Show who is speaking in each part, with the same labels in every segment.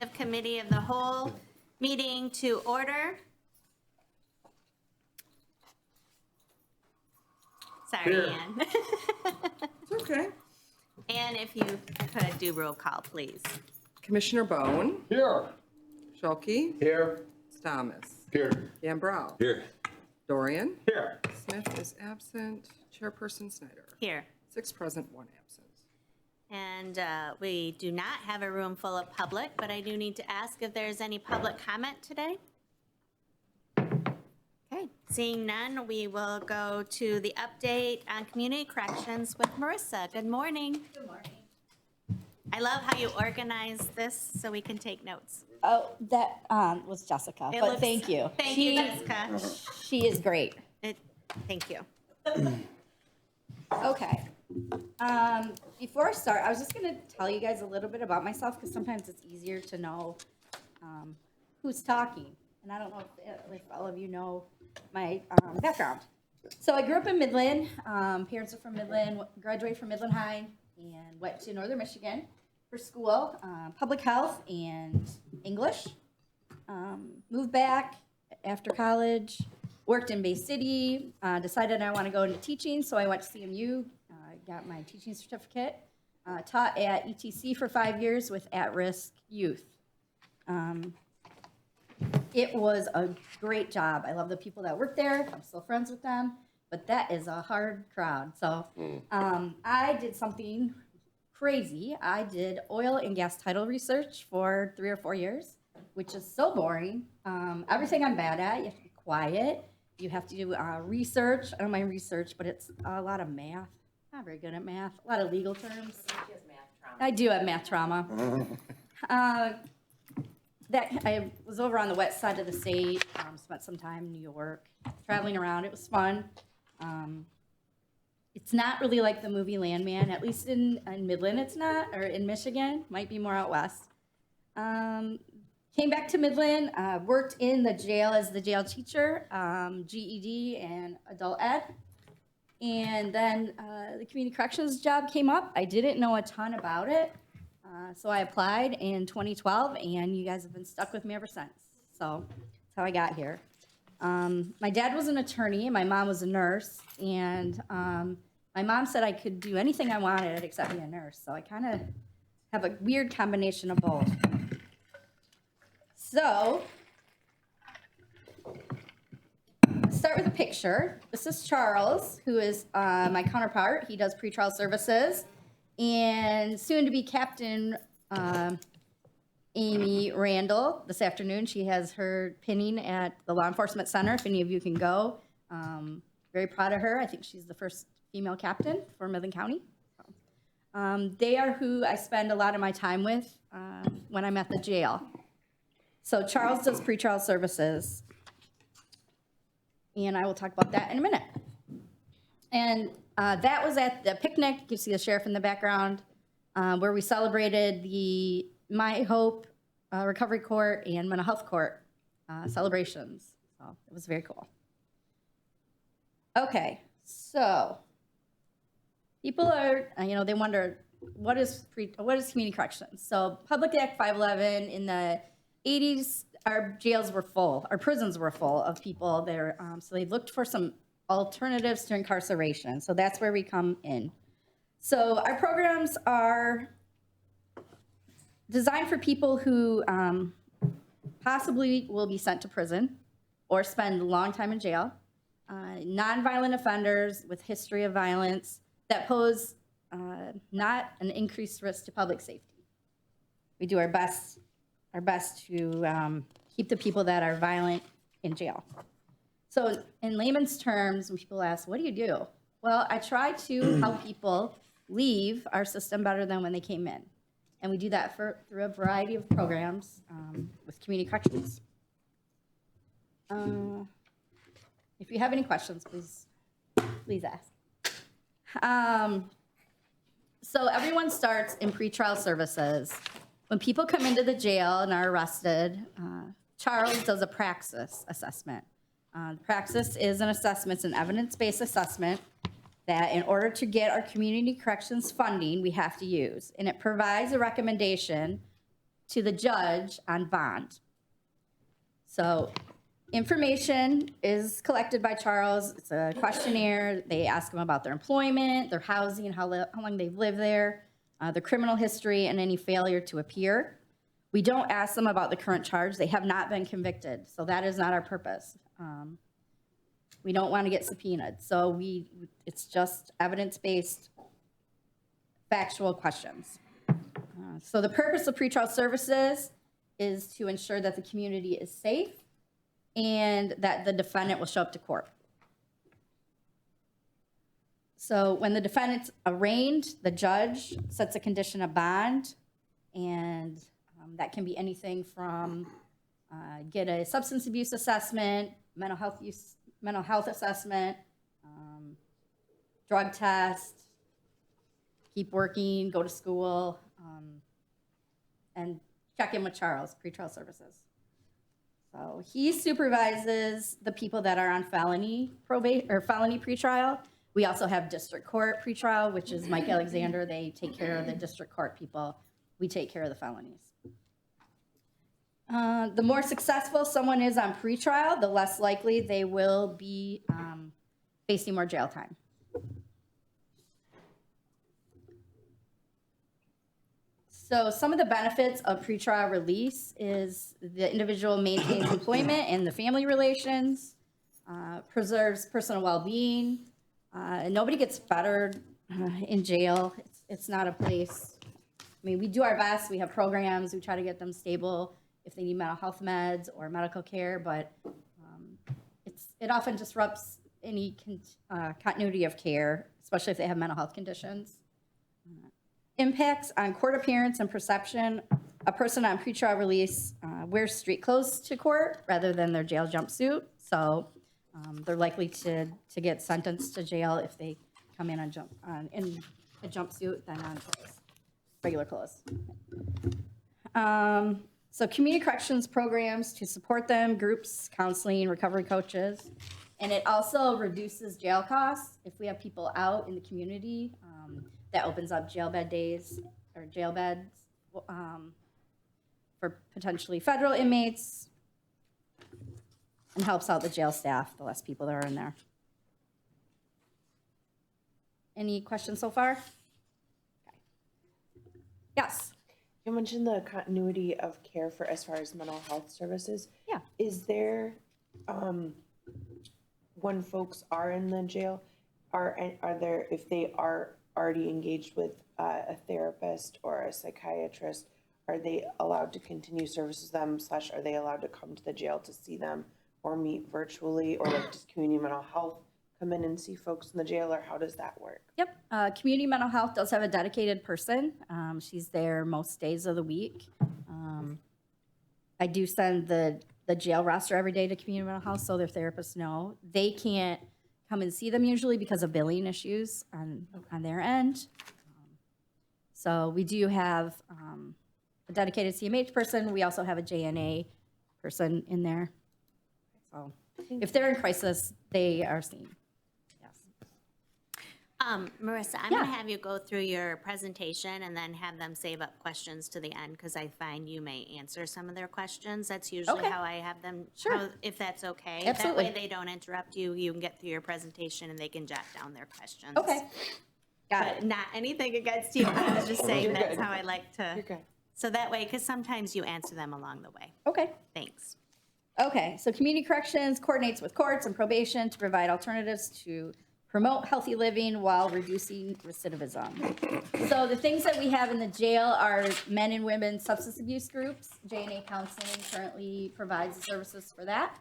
Speaker 1: of Committee of the Whole meeting to order. Sorry,
Speaker 2: Here.
Speaker 1: Ann.
Speaker 3: It's okay.
Speaker 1: Ann, if you could do roll call, please.
Speaker 3: Commissioner Bone,
Speaker 2: Here.
Speaker 3: Schuelke,
Speaker 2: Here.
Speaker 3: Stamus,
Speaker 2: Here.
Speaker 3: Gambrell,
Speaker 2: Here.
Speaker 3: Dorian,
Speaker 2: Here.
Speaker 3: Smith is absent, Chairperson Snyder.
Speaker 1: Here.
Speaker 3: 6 present, 1 absent.
Speaker 1: And we do not have a room full of public, but I do need to ask if there's any public comment today. Okay, seeing none, we will go to the update on community corrections with Marissa. Good morning.
Speaker 4: Good morning.
Speaker 1: I love how you organize this so we can take notes.
Speaker 4: Oh, that was Jessica,
Speaker 1: It
Speaker 4: but
Speaker 1: looks-
Speaker 4: thank you.
Speaker 1: Thank you, Jessica.
Speaker 4: She is great.
Speaker 1: Thank you.
Speaker 4: Okay. Before I start, I was just gonna tell you guys a little bit about myself because sometimes it's easier to know who's talking. And I don't know if all of you know my background. So I grew up in Midland. Parents are from Midland, graduated from Midland High, and went to Northern Michigan for school, public health and English. Moved back after college, worked in Bay City, decided I want to go into teaching, so I went to CMU, got my teaching certificate, taught at ETC for 5 years with at-risk youth. It was a great job. I love the people that work there. I'm still friends with them, but that is a hard crowd. So I did something crazy. I did oil and gas title research for 3 or 4 years, which is so boring. Everything I'm bad at, you have to be quiet. You have to do research. I don't mind research, but it's a lot of math. Not very good at math. A lot of legal terms.
Speaker 5: She has math trauma.
Speaker 4: I do have math trauma. That I was over on the west side of the state. Spent some time in New York, traveling around. It was fun. It's not really like the movie Landman, at least in Midland. It's not, or in Michigan. Might be more out west. Came back to Midland. Worked in the jail as the jail teacher, GED and adult ed. And then the community corrections job came up. I didn't know a ton about it. So I applied in 2012, and you guys have been stuck with me ever since. So that's how I got here. My dad was an attorney, and my mom was a nurse. And my mom said I could do anything I wanted except be a nurse. So I kind of have a weird combination of both. So start with a picture. This is Charles, who is my counterpart. He does pretrial services. And soon to be Captain Amy Randall this afternoon. She has her pinning at the Law Enforcement Center, if any of you can go. Very proud of her. I think she's the first female captain for Midland County. They are who I spend a lot of my time with when I'm at the jail. So Charles does pretrial services. And I will talk about that in a minute. And that was at the picnic. You can see the sheriff in the background, where we celebrated the My Hope Recovery Court and Mental Health Court celebrations. So it was very cool. Okay, so people are, they wonder, what is community corrections? So Public Act 511 in the 80s, our jails were full, our prisons were full of people there. So they looked for some alternatives to incarceration. So that's where we come in. So our programs are designed for people who possibly will be sent to prison or spend a long time in jail, nonviolent offenders with history of violence that pose not an increased risk to public safety. We do our best to keep the people that are violent in jail. So in layman's terms, when people ask, what do you do? Well, I try to help people leave our system better than when they came in. And we do that through a variety of programs with community corrections. If you have any questions, please ask. So everyone starts in pretrial services. When people come into the jail and are arrested, Charles does a praxis assessment. Praxis is an assessment, it's an evidence-based assessment that in order to get our community corrections funding, we have to use. And it provides a recommendation to the judge on bond. So information is collected by Charles. It's a questionnaire. They ask them about their employment, their housing, how long they've lived there, their criminal history, and any failure to appear. We don't ask them about the current charge. They have not been convicted, so that is not our purpose. We don't want to get subpoenaed, so it's just evidence-based, factual questions. So the purpose of pretrial services is to ensure that the community is safe and that the defendant will show up to court. So when the defendant's arraigned, the judge sets a condition of bond, and that can be anything from get a substance abuse assessment, mental health assessment, drug test, keep working, go to school, and check in with Charles, pretrial services. So he supervises the people that are on felony pretrial. We also have district court pretrial, which is Mike Alexander. They take care of the district court people. We take care of the felonies. The more successful someone is on pretrial, the less likely they will be facing more jail time. So some of the benefits of pretrial release is the individual maintains employment and the family relations, preserves personal well-being. Nobody gets fettered in jail. It's not a place. I mean, we do our best. We have programs. We try to get them stable if they need mental health meds or medical care, but it often disrupts any continuity of care, especially if they have mental health conditions. Impacts on court appearance and perception. A person on pretrial release wears street clothes to court rather than their jail jumpsuit, so they're likely to get sentenced to jail if they come in in a jumpsuit than on regular clothes. So community corrections programs to support them, groups, counseling, recovery coaches. And it also reduces jail costs. If we have people out in the community, that opens up jail bed days or jail beds for potentially federal inmates and helps out the jail staff, the less people that are in there. Any questions so far? Okay. Yes.
Speaker 2: You mentioned the continuity of care for as far as mental health services.
Speaker 4: Yeah.
Speaker 2: Is there, when folks are in the jail, are there, if they are already engaged with a therapist or a psychiatrist, are they allowed to continue services them, / are they allowed to come to the jail to see them or meet virtually, or like does community mental health come in and see folks in the jail, or how does that work?
Speaker 4: Yep. Community mental health does have a dedicated person. She's there most days of the week. I do send the jail roster every day to community mental health so their therapists know. They can't come and see them usually because of billing issues on their end. So we do have a dedicated CMH person. We also have a JNA person in there. So if they're in crisis, they are seen.
Speaker 1: Marissa, I'm
Speaker 4: Yeah.
Speaker 1: going to have you go through your presentation and then have them save up questions to the end, because I find you may answer some of their questions. That's usually
Speaker 4: Okay.
Speaker 1: how I have them,
Speaker 4: Sure.
Speaker 1: if that's okay.
Speaker 4: Absolutely.
Speaker 1: That way they don't interrupt you. You can get through your presentation and they can jot down their questions.
Speaker 4: Okay. Got
Speaker 1: But
Speaker 4: it.
Speaker 1: not anything against you. I was just saying
Speaker 2: You're
Speaker 1: that's
Speaker 2: good.
Speaker 1: how I like
Speaker 2: You're
Speaker 1: to.
Speaker 2: good.
Speaker 1: So that way, because sometimes you answer them along the way.
Speaker 4: Okay.
Speaker 1: Thanks.
Speaker 4: Okay, so community corrections coordinates with courts and probation to provide alternatives to promote healthy living while reducing recidivism. So the things that we have in the jail are men and women substance abuse groups. JNA Counseling currently provides the services for that.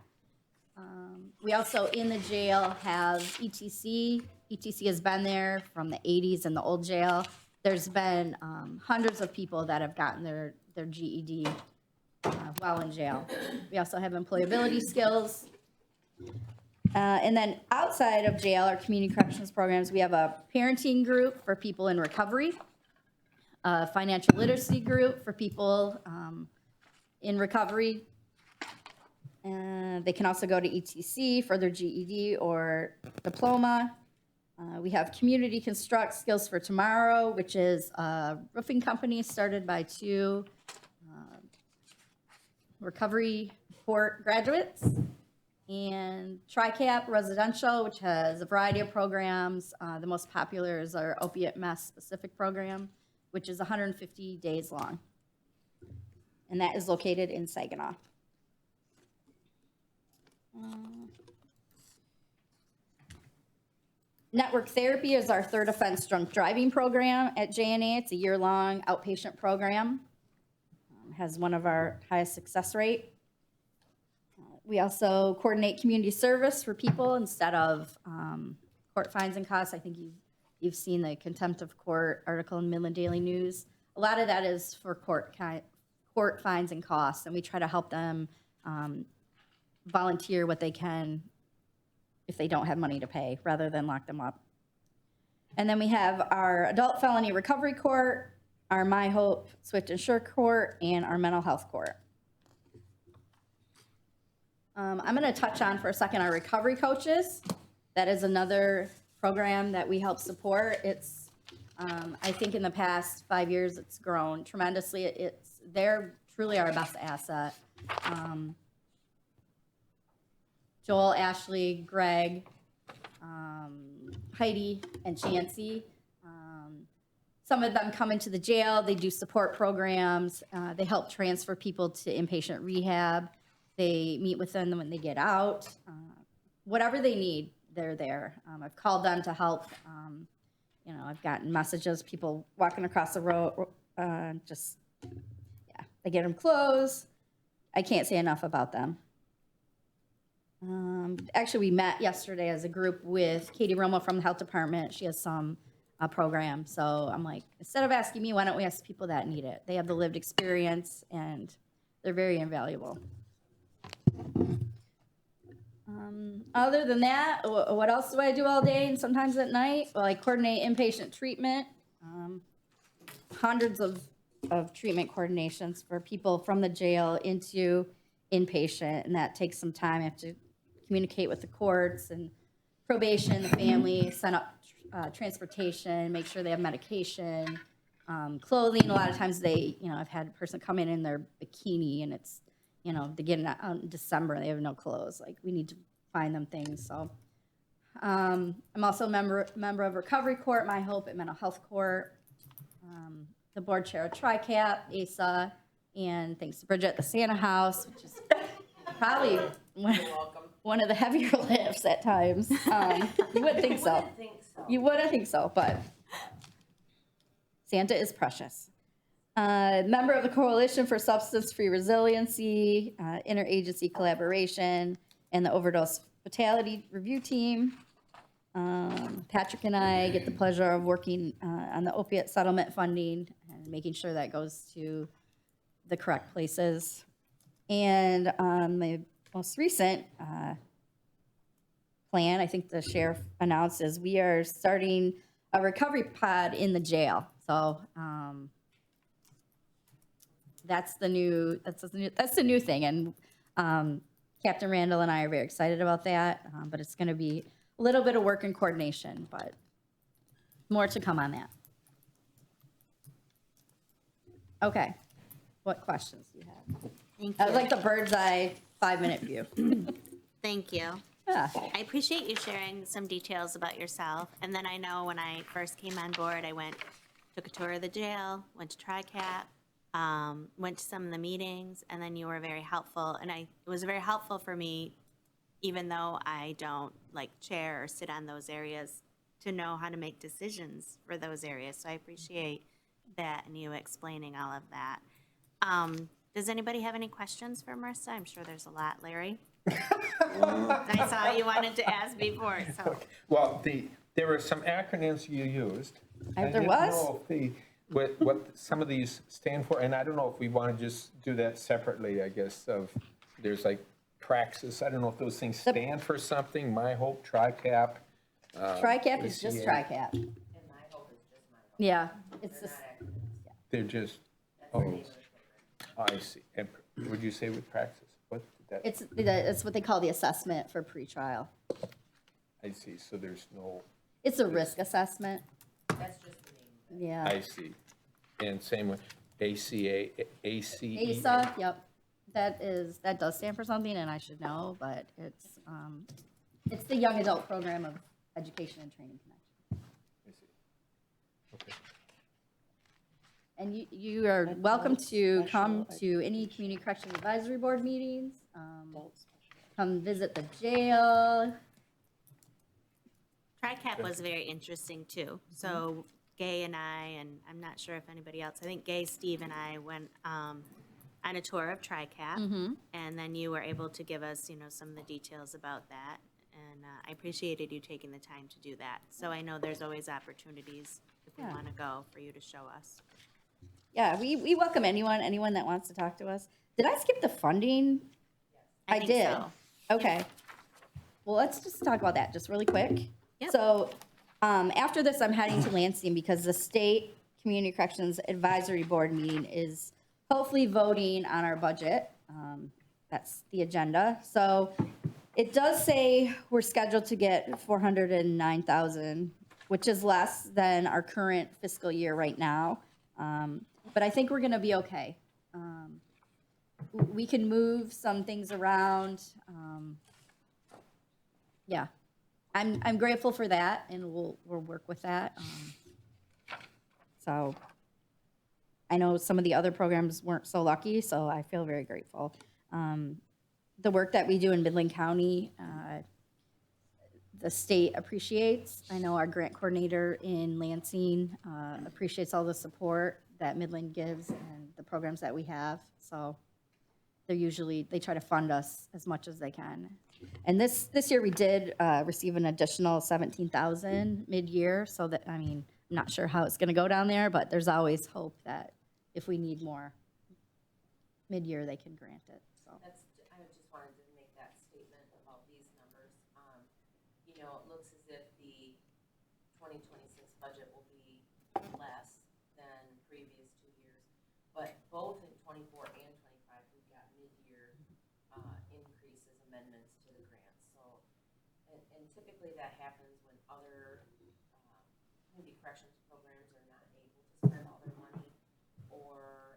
Speaker 4: We also in the jail have ETC. ETC has been there from the 80s in the old jail. There's been hundreds of people that have gotten their GED while in jail. We also have employability skills. And then outside of jail, our community corrections programs, we have a parenting group for people in recovery, a financial literacy group for people in recovery. They can also go to ETC for their GED or diploma. We have Community Construct Skills for Tomorrow, which is a roofing company started by two recovery court graduates, and TRICAP Residential, which has a variety of programs. The most popular is our opiate mess specific program, which is 150 days long. And that is located in Saginaw. Network Therapy is our third offense drunk driving program at JNA. It's a year-long outpatient program. Has one of our highest success rate. We also coordinate community service for people instead of court fines and costs. I think you've seen the contempt of court article in Midland Daily News. A lot of that is for court fines and costs, and we try to help them volunteer what they can if they don't have money to pay, rather than lock them up. And then we have our adult felony recovery court, our My Hope Swift and Sure court, and our mental health court. I'm going to touch on for a second our recovery coaches. That is another program that we help support. It's, I think in the past 5 years, it's grown tremendously. They're truly our best asset. Joel, Ashley, Greg, Heidi, and Chancey. Some of them come into the jail. They do support programs. They help transfer people to inpatient rehab. They meet with them when they get out. Whatever they need, they're there. I've called them to help. I've gotten messages, people walking across the road, I get them clothes. I can't say enough about them. Actually, we met yesterday as a group with Katie Romo from the health department. She has some program. So I'm like, instead of asking me, why don't we ask people that need it? They have the lived experience and they're very invaluable. Other than that, what else do I do all day and sometimes at night? Well, I coordinate inpatient treatment, hundreds of treatment coordinations for people from the jail into inpatient, and that takes some time. I have to communicate with the courts and probation, the family, set up transportation, make sure they have medication, clothing. A lot of times I've had a person come in their bikini and it's, they get out in December and they have no clothes. Like, we need to find them things. So I'm also a member of Recovery Court, My Hope at Mental Health Court, the board chair of TRICAP, ASA, and thanks to Bridget, the Santa House, which is probably one of the heavier lifts at times. You wouldn't think so. You wouldn't think so, but Santa is precious. Member of the Coalition for Substance-Free Resiliency, Interagency Collaboration, and the Overdose Fatality Review Team. Patrick and I get the pleasure of working on the opiate settlement funding and making sure that goes to the correct places. And my most recent plan, I think the sheriff announced, is we are starting a recovery pod in the jail. So that's the new thing. And Captain Randall and I are very excited about that, but it's going to be a little bit of work and coordination, but more to come on that. Okay, what questions do you have?
Speaker 1: Thank
Speaker 4: I
Speaker 1: you.
Speaker 4: like the bird's eye 5-minute view.
Speaker 1: Thank you.
Speaker 4: Yeah.
Speaker 1: I appreciate you sharing some details about yourself. And then I know when I first came on board, took a tour of the jail, went to TRICAP, went to some of the meetings, and then you were very helpful. And it was very helpful for me, even though I don't chair or sit on those areas, to know how to make decisions for those areas. So I appreciate that and you explaining all of that. Does anybody have any questions for Marissa? I'm sure there's a lot, Larry. I saw you wanted to ask before, so.
Speaker 5: Well, there were some acronyms you used.
Speaker 4: There
Speaker 5: I didn't
Speaker 4: was?
Speaker 5: know if what some of these stand for, and I don't know if we want to just do that separately, I guess, there's Praxis. I don't know if those things stand for something, My Hope, TRICAP.
Speaker 4: TRICAP is just
Speaker 5: ACA.
Speaker 4: TRICAP.
Speaker 6: And My Hope is just My Hope.
Speaker 4: Yeah, it's just,
Speaker 5: They're just, I see. And would you say with Praxis? What did that,
Speaker 4: it's what they call the assessment for pretrial.
Speaker 5: I see, so there's no,
Speaker 4: It's a risk assessment.
Speaker 6: That's just the name.
Speaker 4: Yeah.
Speaker 5: I see. And same with ACA, ACE?
Speaker 4: ASA, yep. that does stand for something, and I should know, but it's the Young Adult Program of Education and Training Connection.
Speaker 5: I see. Okay.
Speaker 4: And you are welcome
Speaker 2: Adult
Speaker 4: to
Speaker 2: special
Speaker 4: come to any Community Corrections Advisory Board meetings,
Speaker 2: Adult special.
Speaker 4: come visit the jail.
Speaker 1: TriCap was very interesting too. So Gay and I'm not sure if anybody else, I think Gay, Steve, and I went on a tour of TriCap. And then you were able to give us, some of the details about that. And I appreciated you taking the time to do that. So I know there's always opportunities if we
Speaker 4: Yeah.
Speaker 1: want to go for you to show us.
Speaker 4: Yeah, we welcome anyone that wants to talk to us. Did I skip the funding? I
Speaker 1: think
Speaker 4: did.
Speaker 1: so.
Speaker 4: Okay. Well, let's just talk about that just really quick.
Speaker 1: Yep.
Speaker 4: So, after this, I'm heading to Lansing because the State Community Corrections Advisory Board meeting is hopefully voting on our budget. That's the agenda. So it does say we're scheduled to get 409,000, which is less than our current fiscal year right now. But I think we're gonna be okay. We can move some things around. Yeah, I'm grateful for that, and we'll work with that. So I know some of the other programs weren't so lucky, so I feel very grateful. The work that we do in Midland County, the state appreciates. I know our grant coordinator in Lansing appreciates all the support that Midland gives and the programs that we have. So they try to fund us as much as they can. And this year we did receive an additional 17,000 mid-year. So that, I'm not sure how it's going to go down there, but there's always hope that if we need more mid-year, they can grant it. So.
Speaker 6: I just wanted to make that statement about these numbers. It looks as if the 2026 budget will be less than previous 2 years. But both in '24 and '25, we've got mid-year increases, amendments to the grants. So, and typically that happens when other community corrections programs are not able to spend all their money, or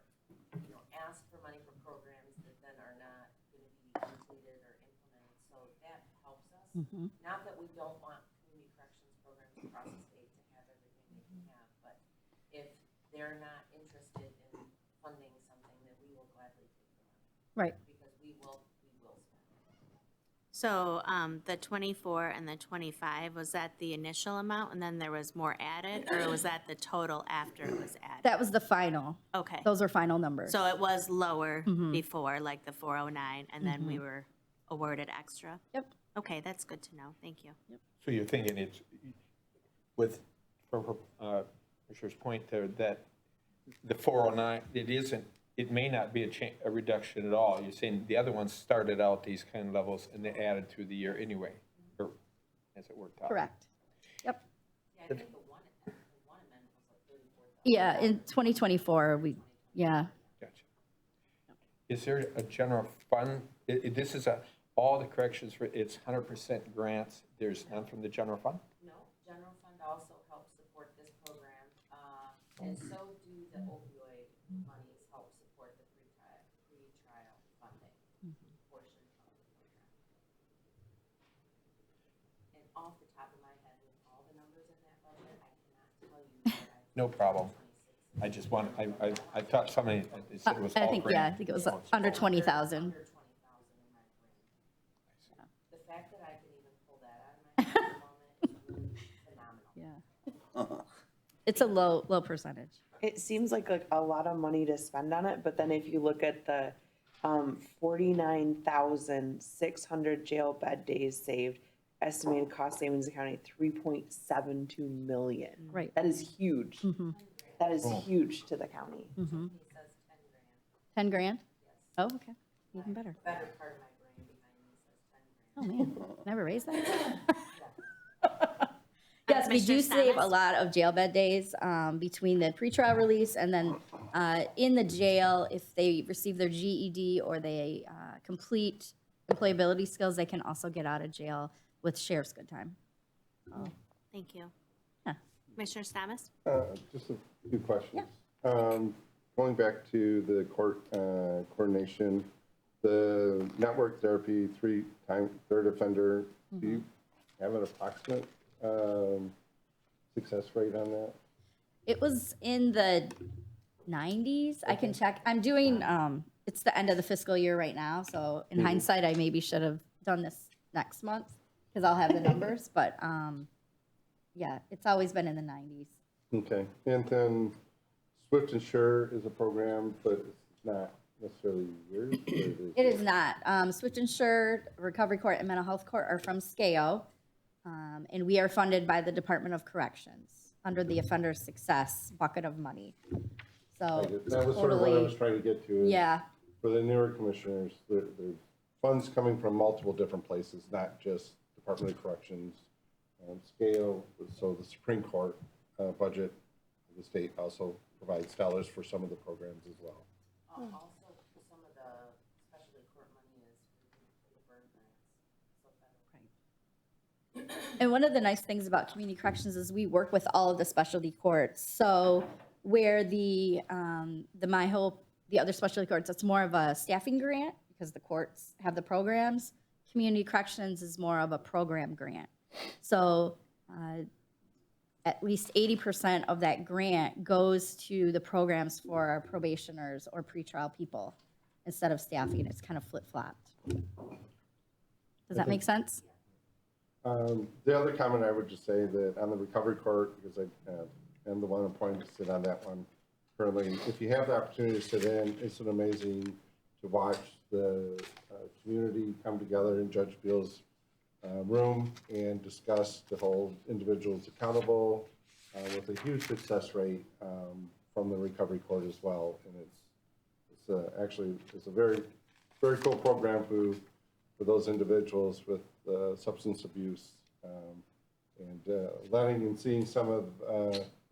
Speaker 6: ask for money for programs that then are not going to be completed or implemented. So that helps us. Not that we don't want community corrections programs across the state to have everything they can have, but if they're not interested in funding something, then we will gladly take the money.
Speaker 4: Right.
Speaker 6: Because we will spend it.
Speaker 1: So the 24 and the 25, was that the initial amount and then there was more added? Or was that the total after it was added?
Speaker 4: That was the final.
Speaker 1: Okay.
Speaker 4: Those are final numbers.
Speaker 1: So it was lower before, like the 409, and then we were awarded extra?
Speaker 4: Yep.
Speaker 1: Okay, that's good to know. Thank you.
Speaker 5: So you're thinking it's, for Commissioner's point there, that the 409, it may not be a reduction at all. You're saying the other ones started out these kind of levels and they added through the year anyway, or as it worked out.
Speaker 4: Correct. Yep.
Speaker 6: Yeah, I think the one amendment was like 34,000.
Speaker 4: Yeah, in 2024, yeah.
Speaker 5: Gotcha. Is there a general fund? This is all the corrections, it's 100% grants. There's none from the general fund?
Speaker 6: No, general fund also helps support this program, and so do the opioid monies help support the pre-trial funding portion of the program. And off the top of my head, with all the numbers in that budget, I cannot tell you what I.
Speaker 5: No problem. I just want, I thought somebody said it was all
Speaker 4: I think,
Speaker 5: grant.
Speaker 4: yeah, I think it was under 20,000.
Speaker 6: Under 20,000 in my brain. The fact that I can even pull that out of my head at the moment is really phenomenal.
Speaker 4: Yeah. It's a low percentage.
Speaker 2: It seems like a lot of money to spend on it, but then if you look at the 49,600 jail bed days saved, estimated cost savings accounting 3.72 million.
Speaker 4: Right.
Speaker 2: That is huge. That is huge to the county.
Speaker 6: He says 10 grand.
Speaker 4: 10 grand? Oh, okay. Even better.
Speaker 6: Better part of my brain behind me says 10 grand.
Speaker 4: Oh, man. Never raised that? Yes, we do
Speaker 1: Commissioner
Speaker 4: save a
Speaker 1: Stamas?
Speaker 4: lot of jail bed days between the pretrial release and then in the jail, if they receive their GED or they complete employability skills, they can also get out of jail with sheriff's good time.
Speaker 1: Thank you.
Speaker 4: Yeah.
Speaker 1: Commissioner Stamas?
Speaker 7: Just a few questions. Going back to the coordination the network therapy, third offender, do you have an approximate success rate on that?
Speaker 4: It was in the 90s. I can check. I'm doing, it's the end of the fiscal year right now, so in hindsight, I maybe should have done this next month because I'll have the numbers, but yeah, it's always been in the 90s.
Speaker 7: Okay, and then Swift and Sure is a program, but it's not necessarily yours? or
Speaker 4: It is not. Switch Insured, Recovery Court, and Mental Health Court are from SCAO, and we are funded by the Department of Corrections under the Offender Success bucket of money. So
Speaker 7: That was sort of what I was
Speaker 4: totally,
Speaker 7: trying to get to. Is
Speaker 4: yeah,
Speaker 7: For the newer commissioners, there funds coming from multiple different places, not just Department of Corrections, scale. So the Supreme Court budget of the state also provides dollars for some of the programs as well.
Speaker 6: Also, some of the specialty court money is for the burn grants, so federal.
Speaker 4: and one of the nice things about community corrections is we work with all of the specialty courts. So where the My Hope, the other specialty courts, it's more of a staffing grant because the courts have the programs. Community corrections is more of a program grant. So at least 80% of that grant goes to the programs for our probationers or pretrial people instead of staffing. It's kind of flip-flopped. Does that make sense?
Speaker 7: The other comment I would just say that on the recovery court, because I am the one appointed to sit on that one currently, if you have the opportunity to sit in, it's an amazing to watch the community come together in Judge Beal's room and discuss to hold individuals accountable with a huge success rate from the recovery court as well. And it's actually a very, very cool program for those individuals with substance abuse and letting and seeing some of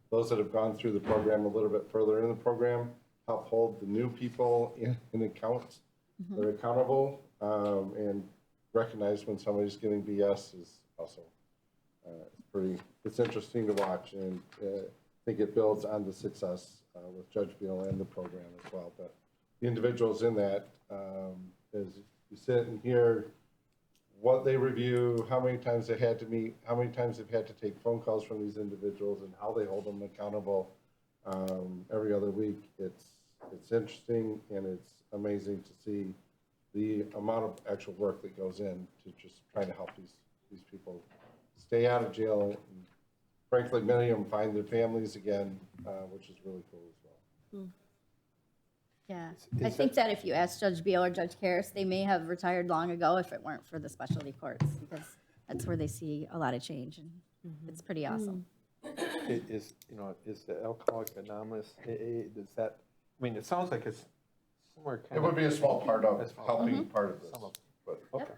Speaker 7: those that have gone through the program a little bit further in the program help hold the new people in account. They're accountable and recognize when somebody's getting BS is also it's interesting to watch, and I think it builds on the success with Judge Beal and the program as well. But the individuals in that, as you sit and hear what they review, how many times they had to meet, how many times they've had to take phone calls from these individuals, and how they hold them accountable every other week. It's interesting, and it's amazing to see the amount of actual work that goes in to just trying to help these people stay out of jail, and frankly, many of them find their families again, which is really cool as well.
Speaker 4: Yeah. I think that if you ask Judge Beal or Judge Karras, they may have retired long ago if it weren't for the specialty courts, because that's where they see a lot of change, and it's pretty awesome.
Speaker 5: Is the Alcoholics Anonymous, does that, I mean, it sounds like it's somewhere kind
Speaker 7: It
Speaker 5: of.
Speaker 7: would be a small part of
Speaker 5: A small
Speaker 7: helping part of this,
Speaker 5: Some of-
Speaker 7: but
Speaker 5: Okay.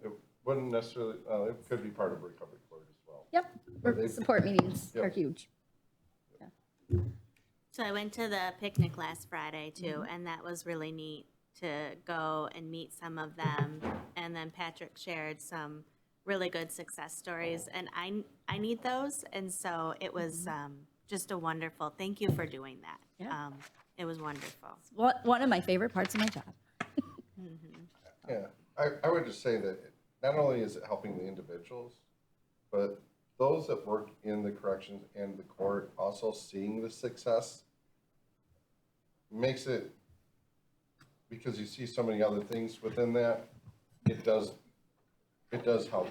Speaker 7: it wouldn't necessarily, it could be part of recovery court as well.
Speaker 4: Yep, support meetings are
Speaker 7: Yep.
Speaker 4: huge.
Speaker 1: So I went to the picnic last Friday too, and that was really neat to go and meet some of them. And then Patrick shared some really good success stories, and I need those. And so it was just a wonderful, thank you for doing that.
Speaker 4: Yeah.
Speaker 1: It was wonderful.
Speaker 4: One of my favorite parts of my job.
Speaker 7: Yeah, I would just say that not only is it helping the individuals, but those that work in the corrections and the court also seeing the success makes it, because you see so many other things within that, it does help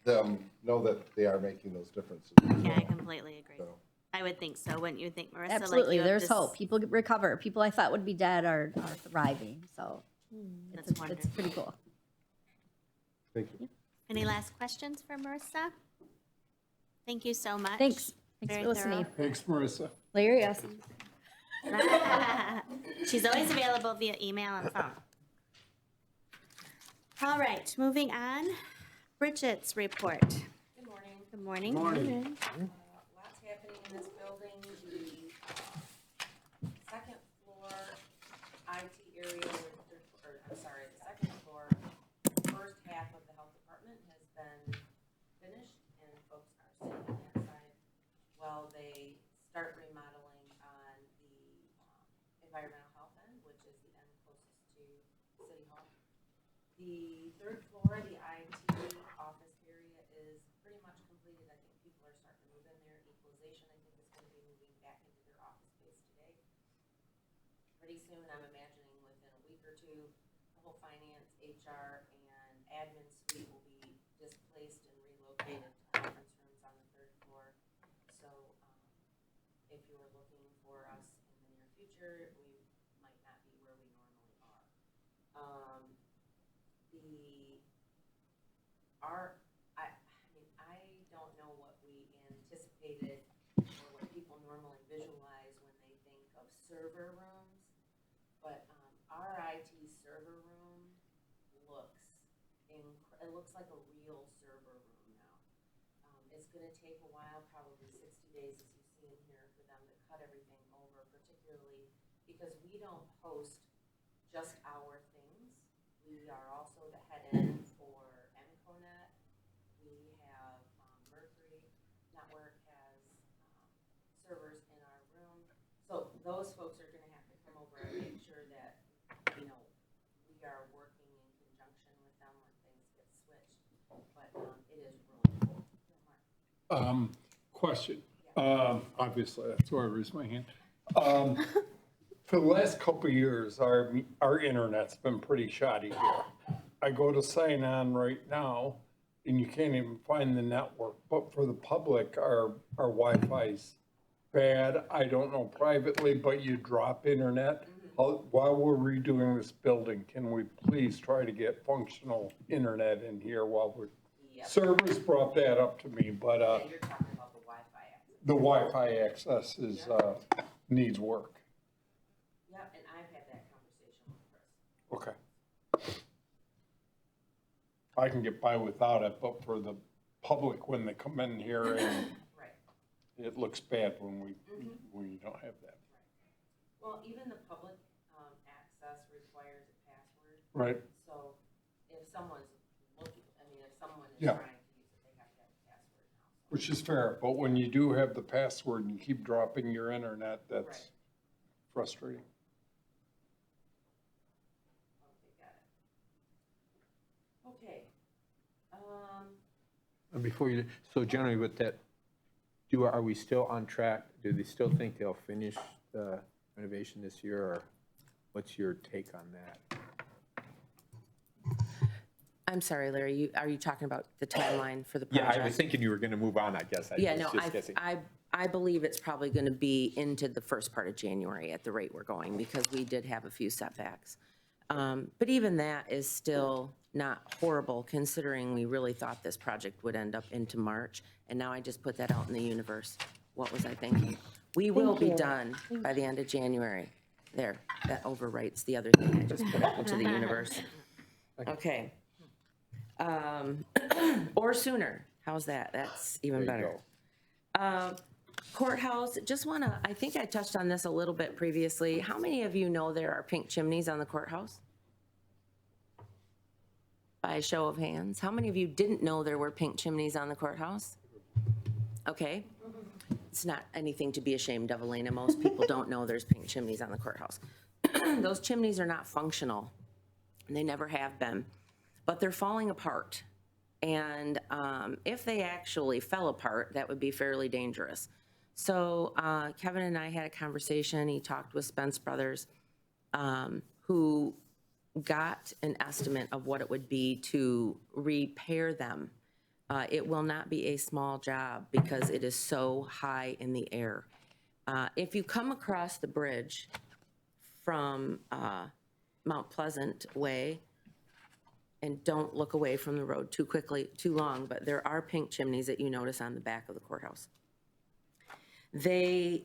Speaker 7: them know that they are making those differences.
Speaker 1: Yeah, I completely agree.
Speaker 7: So,
Speaker 1: I would think so, wouldn't you think, Marissa? Like,
Speaker 4: Absolutely,
Speaker 1: you have
Speaker 4: there's
Speaker 1: this-
Speaker 4: hope. People recover. People I thought would be dead are thriving, so
Speaker 1: That's
Speaker 4: it's
Speaker 1: wonderful.
Speaker 4: pretty cool.
Speaker 7: thank you.
Speaker 1: Any last questions for Marissa? Thank you so much.
Speaker 4: Thanks. Thanks
Speaker 1: Very
Speaker 4: for listening.
Speaker 8: Thanks, Marissa.
Speaker 4: Larry, awesome.
Speaker 1: thorough. She's always available via email and phone. All right, moving on. Bridget's report.
Speaker 6: Good morning.
Speaker 1: Good morning.
Speaker 6: Lots happening in this building. The second floor IT area, the second floor, first half of the health department has been finished, and folks are sitting on that side while they start remodeling on the environmental health end, which is the end closest to City Hall. The third floor, the IT office area is pretty much completed. I think people are starting to move in there. Equalization, I think, is gonna be moving back into their office space today. Pretty soon, I'm imagining within a week or two, the whole finance, HR, and admin suite will be displaced and relocated to conference rooms on the third floor. So, if you were looking for us in the near future, we might not be where we normally are. I don't know what we anticipated or what people normally visualize when they think of server rooms, but, our IT server room it looks like a real server room now. It's gonna take a while, probably 60 days, as you see in here, for them to cut everything over, particularly because we don't host just our things. We are also the head end for MCONET. We have, Mercury Network has, servers in our room. So those folks are gonna have to come over and make sure that, we are working in conjunction with them when things get switched. But, it is really cool. Yeah, Mark.
Speaker 8: Question. Obviously, that's why I raised my hand. For the last couple of years, our internet's been pretty shoddy here. I go to sign on right now, and you can't even find the network. But for the public, our Wi-Fi's bad. I don't know privately, but you drop internet. While we're redoing this building, can we please try to get functional internet in here while we're,
Speaker 6: Yep.
Speaker 8: Service brought that up to me, but
Speaker 6: Yeah, you're talking about the Wi-Fi access.
Speaker 8: the Wi-Fi access is, needs work.
Speaker 6: Yep, and I've had that conversation with Chris.
Speaker 8: Okay. I can get by without it, but for the public, when they come in here and
Speaker 6: Right.
Speaker 8: it looks bad when we don't have that.
Speaker 6: Well, even the public, access requires a password.
Speaker 8: Right?
Speaker 6: So if someone's looking, if someone is
Speaker 8: Yeah.
Speaker 6: trying to use it, they have to have a password now. So,
Speaker 8: Which is fair, but when you do have the password and you keep dropping your internet, that's
Speaker 6: Right.
Speaker 8: frustrating.
Speaker 6: okay, got it. Okay.
Speaker 5: And before you, so generally with that, are we still on track? Do they still think they'll finish the renovation this year, or what's your take on that?
Speaker 9: I'm sorry, Larry, are you talking about the timeline for the
Speaker 5: Yeah,
Speaker 9: project?
Speaker 5: I was thinking you were gonna move on, I guess.
Speaker 9: Yeah,
Speaker 5: was
Speaker 9: no,
Speaker 5: just guessing.
Speaker 9: I believe it's probably going to be into the first part of January at the rate we're going, because we did have a few setbacks. But even that is still not horrible, considering we really thought this project would end up into March, and now I just put that out in the universe. What was I thinking? We will be done by the end of January. There, that overwrites the other thing I just put out into the universe. Okay. Or sooner. How's that? That's even
Speaker 5: There you
Speaker 9: better. Courthouse, just want to, I think I touched on this a little bit previously. How many of you know there are pink chimneys on the courthouse? By a show of hands. How many of you didn't know there were pink chimneys on the courthouse? Okay. It's not anything to be ashamed of, Elena. Most people don't know there's pink chimneys on the courthouse. Those chimneys are not functional. And they never have been. But they're falling apart. And if they actually fell apart, that would be fairly dangerous. So Kevin and I had a conversation. He talked with Spence Brothers, who got an estimate of what it would be to repair them. It will not be a small job because it is so high in the air. If you come across the bridge from Mount Pleasant Way, and don't look away from the road too quickly, too long, but there are pink chimneys that you notice on the back of the courthouse. They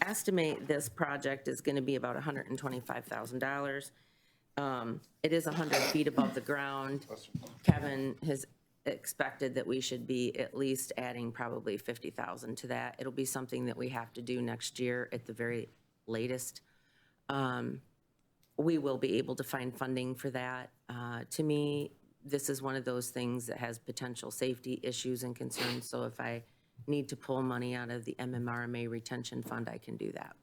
Speaker 9: estimate this project is going to be about $125,000. It is 100 feet above the ground. Kevin has expected that we should be at least adding probably 50,000 to that. It'll be something that we have to do next year at the very latest. We will be able to find funding for that. To me, this is one of those things that has potential safety issues and concerns. So if I need to pull money out of the MMRMA retention fund, I can do that.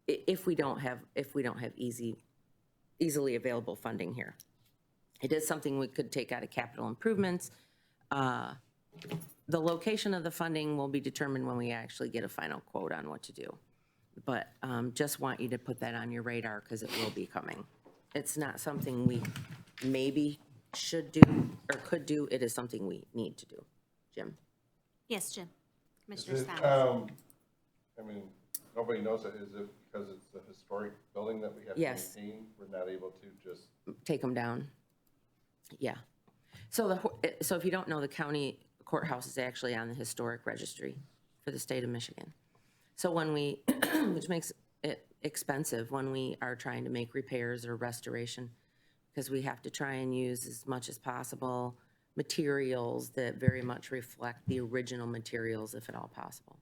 Speaker 9: If we don't have easy easily available funding here. It is something we could take out of capital improvements. The location of the funding will be determined when we actually get a final quote on what to do. But just want you to put that on your radar because it will be coming. It's not something we maybe should do or could do. It is something we need to do. Jim?
Speaker 1: Yes, Jim.
Speaker 7: Is
Speaker 1: Commissioner
Speaker 7: it,
Speaker 1: Stiles.
Speaker 7: I mean, nobody knows it. Is it because it's a historic building that we have to
Speaker 9: Yes.
Speaker 7: maintain? We're not able to just,
Speaker 9: Take them down. Yeah. So so if you don't know, the county courthouse is actually on the historic registry for the state of Michigan. So when we, which makes it expensive when we are trying to make repairs or restoration, because we have to try and use as much as possible materials that very much reflect the original materials, if at all possible.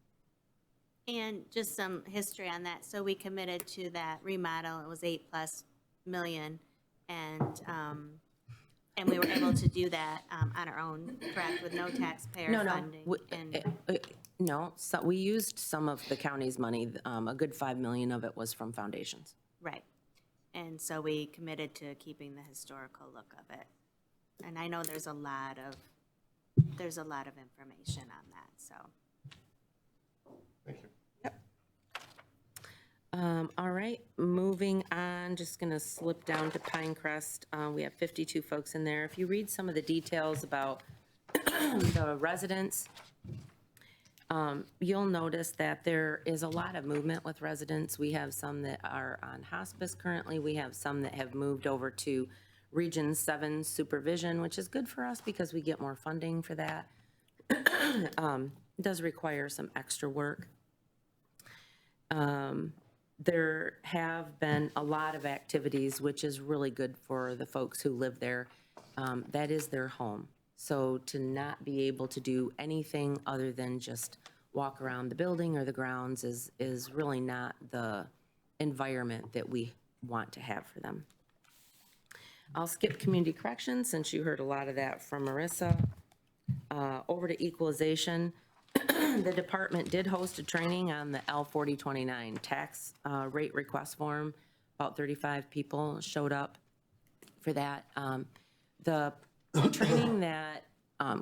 Speaker 1: And just some history on that. So we committed to that remodel. It was 8+ million. And we were able to do that on our own, correct, with no taxpayer
Speaker 9: No,
Speaker 1: funding. And
Speaker 9: No, so we used some of the county's money. A good 5 million of it was from foundations.
Speaker 1: right. And so we committed to keeping the historical look of it. And I know there's a lot of information on that, so.
Speaker 7: thank you.
Speaker 9: All right, moving on, just gonna slip down to Pinecrest. We have 52 folks in there. If you read some of the details about the residents, you'll notice that there is a lot of movement with residents. We have some that are on hospice currently. We have some that have moved over to Region 7 supervision, which is good for us because we get more funding for that. It does require some extra work. There have been a lot of activities, which is really good for the folks who live there. That is their home. So to not be able to do anything other than just walk around the building or the grounds is really not the environment that we want to have for them. I'll skip community corrections since you heard a lot of that from Marissa. Over to equalization. The department did host a training on the L4029 tax rate request form. About 35 people showed up for that. The training that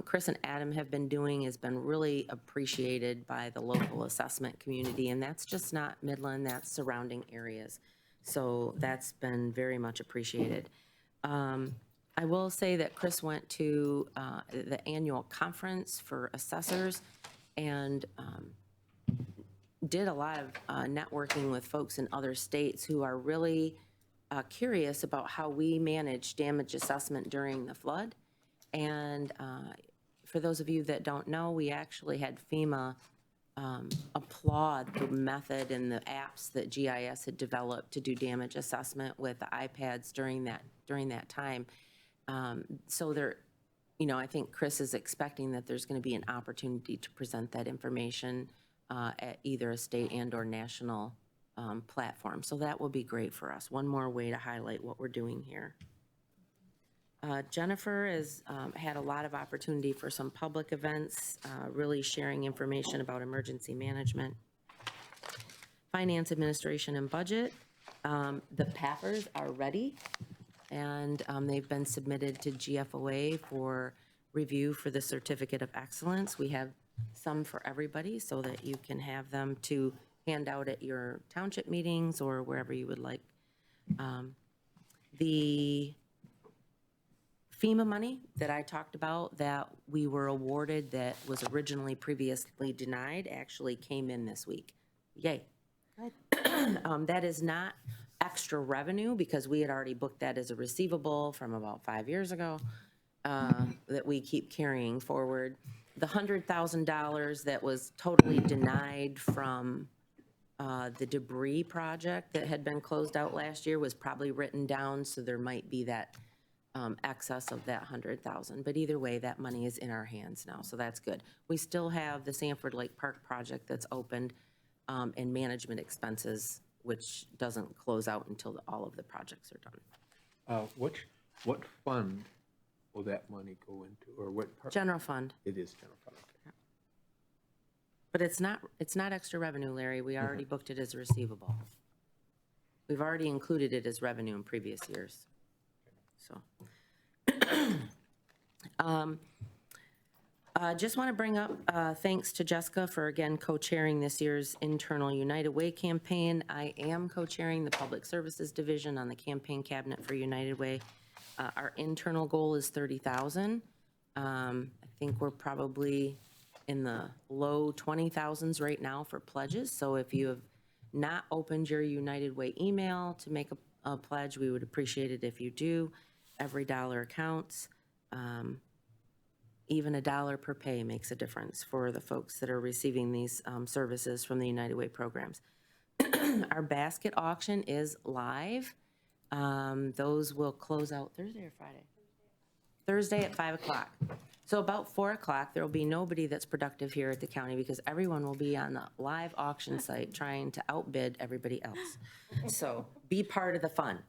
Speaker 9: Chris and Adam have been doing has been really appreciated by the local assessment community, and that's just not Midland, that's surrounding areas. So that's been very much appreciated. I will say that Chris went to the annual conference for assessors and did a lot of networking with folks in other states who are really curious about how we manage damage assessment during the flood. And for those of you that don't know, we actually had FEMA applaud the method and the apps that GIS had developed to do damage assessment with the iPads during that time. So there, I think Chris is expecting that there's going to be an opportunity to present that information at either a state and or national platform. So that will be great for us. One more way to highlight what we're doing here. Jennifer has had a lot of opportunity for some public events, really sharing information about emergency management, finance, administration, and budget. The PAPRs are ready, and they've been submitted to GFOA for review for the Certificate of Excellence. We have some for everybody so that you can have them to hand out at your township meetings or wherever you would like. The FEMA money that I talked about that we were awarded that was originally previously denied actually came in this week. Yay. That is not extra revenue because we had already booked that as a receivable from about 5 years ago that we keep carrying forward. The $100,000 that was totally denied from the debris project that had been closed out last year was probably written down, so there might be that excess of that 100,000. But either way, that money is in our hands now, so that's good. We still have the Sanford Lake Park project that's opened and management expenses, which doesn't close out until all of the projects are done.
Speaker 5: What fund will that money go into, or what?
Speaker 9: General fund,
Speaker 5: It is general fund, okay.
Speaker 9: but it's not extra revenue, Larry. We already booked it as a receivable. We've already included it as revenue in previous years. So. Just want to bring up, thanks to Jessica for again co-chairing this year's internal United Way campaign. I am co-chairing the Public Services Division on the campaign cabinet for United Way. Our internal goal is 30,000. I think we're probably in the low 20,000s right now for pledges. So if you have not opened your United Way email to make a pledge, we would appreciate it if you do. Every dollar counts. Even $1 per pay makes a difference for the folks that are receiving these services from the United Way programs. Our basket auction is live. Those will close out Thursday or Friday? Thursday at 5 o'clock. So about 4 o'clock, there will be nobody that's productive here at the county because everyone will be on the live auction site trying to outbid everybody else. So be part of the fun.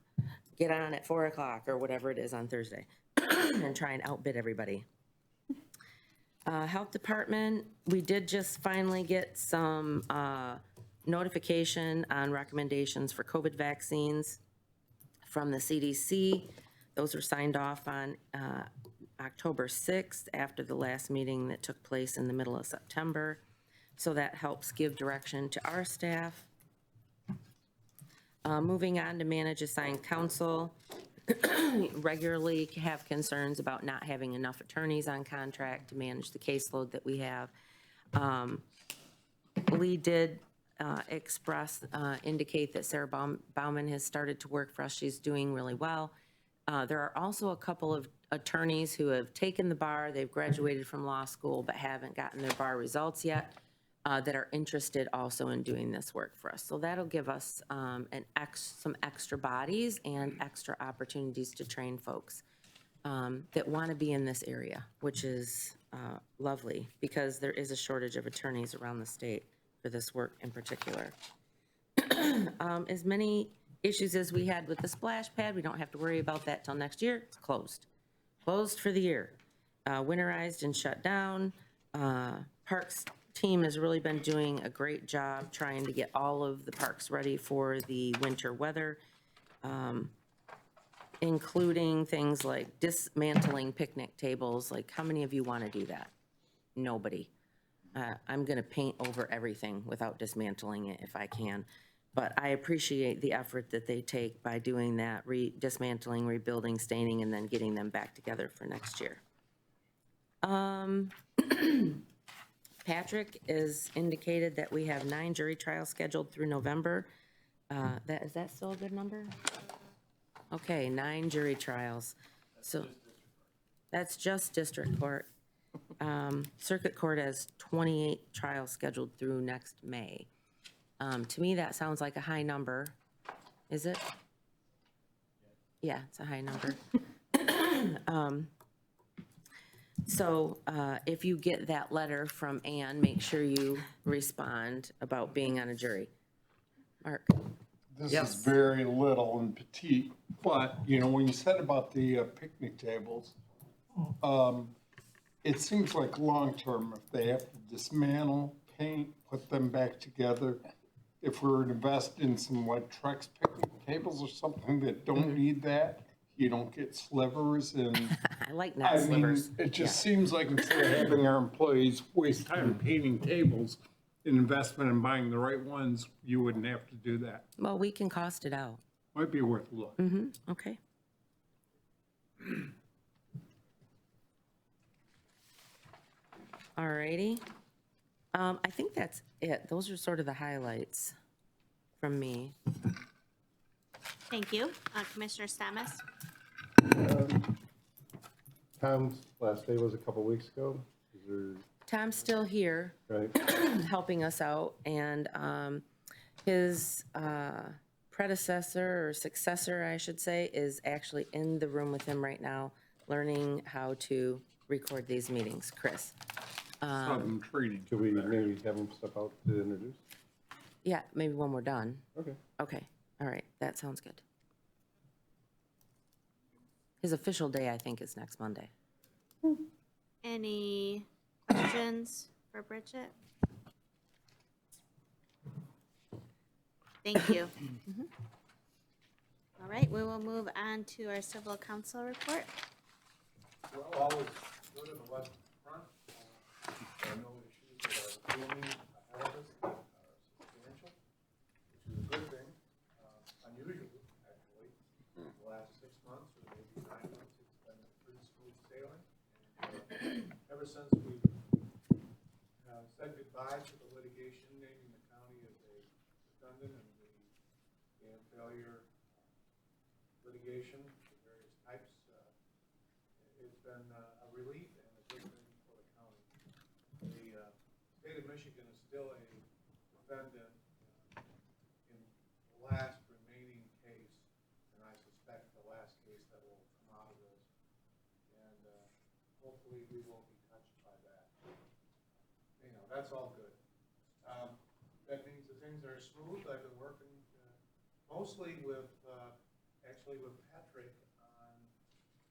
Speaker 9: Get on at 4 o'clock or whatever it is on Thursday and try and outbid everybody. Health Department, we did just finally get some notification on recommendations for COVID vaccines from the CDC. Those were signed off on October 6th after the last meeting that took place in the middle of September. So that helps give direction to our staff. Moving on to manage assigned counsel. Regularly have concerns about not having enough attorneys on contract to manage the caseload that we have. Lee did indicate that Sarah Bauman has started to work for us. She's doing really well. There are also a couple of attorneys who have taken the bar. They've graduated from law school but haven't gotten their bar results yet that are interested also in doing this work for us. So that'll give us some extra bodies and extra opportunities to train folks that want to be in this area, which is lovely because there is a shortage of attorneys around the state for this work in particular. As many issues as we had with the splash pad, we don't have to worry about that till next year. It's closed. Closed for the year. Winterized and shut down. Parks team has really been doing a great job trying to get all of the parks ready for the winter weather, including things like dismantling picnic tables. Like, how many of you want to do that? Nobody. I'm going to paint over everything without dismantling it if I can. But I appreciate the effort that they take by doing that, dismantling, rebuilding, staining, and then getting them back together for next year. Patrick has indicated that we have 9 jury trials scheduled through November. Is that still a good number? Okay, 9 jury trials. So that's just district court. Circuit Court has 28 trials scheduled through next May. To me, that sounds like a high number. Is it? Yeah, it's a high number. So if you get that letter from Ann, make sure you respond about being on a jury. Mark?
Speaker 8: This
Speaker 3: Yes.
Speaker 8: is very little and petite, but, you know, when you said about the picnic tables, it seems like long-term, if they have to dismantle, paint, put them back together, if we were to invest in some like Trex picnic tables or something that don't need that, you don't get slivers and.
Speaker 9: I like not
Speaker 8: I mean,
Speaker 9: slivers.
Speaker 8: it just seems like instead of having our employees waste time painting tables, an investment in buying the right ones, you wouldn't have to do that.
Speaker 9: Well, we can cost it out.
Speaker 8: Might be worth a look.
Speaker 9: Okay. All righty. I think that's it. Those are sort of the highlights from me.
Speaker 1: Thank you. Commissioner Stamas?
Speaker 7: Tom's last day was a couple weeks ago. Is there,
Speaker 9: Tom's still here,
Speaker 7: right?
Speaker 9: helping us out, and his predecessor or successor, I should say, is actually in the room with him right now, learning how to record these meetings. Chris?
Speaker 8: Some training.
Speaker 7: Should we maybe have him step out to introduce?
Speaker 9: Yeah, maybe when we're done.
Speaker 7: Okay.
Speaker 9: Okay, all right, that sounds good. His official day, I think, is next Monday.
Speaker 1: Any questions for Bridget? Thank you. right, we will move on to our civil council report.
Speaker 10: Well, always good in the west front. There are no issues that are looming ahead of us that are substantial, which is a good thing. Unusual, actually. The last 6 months or maybe 9 months, it's been pretty smooth sailing. And ever since we said goodbye to the litigation, naming the county as a defendant in the dam failure litigation of various types, it's been a relief and a good thing for the county. The state of Michigan is still a defendant in the last remaining case, and I suspect the last case that will come out of this. And hopefully we won't be touched by that. You know, that's all good. That means that things are smooth. I've been working mostly with, actually with Patrick on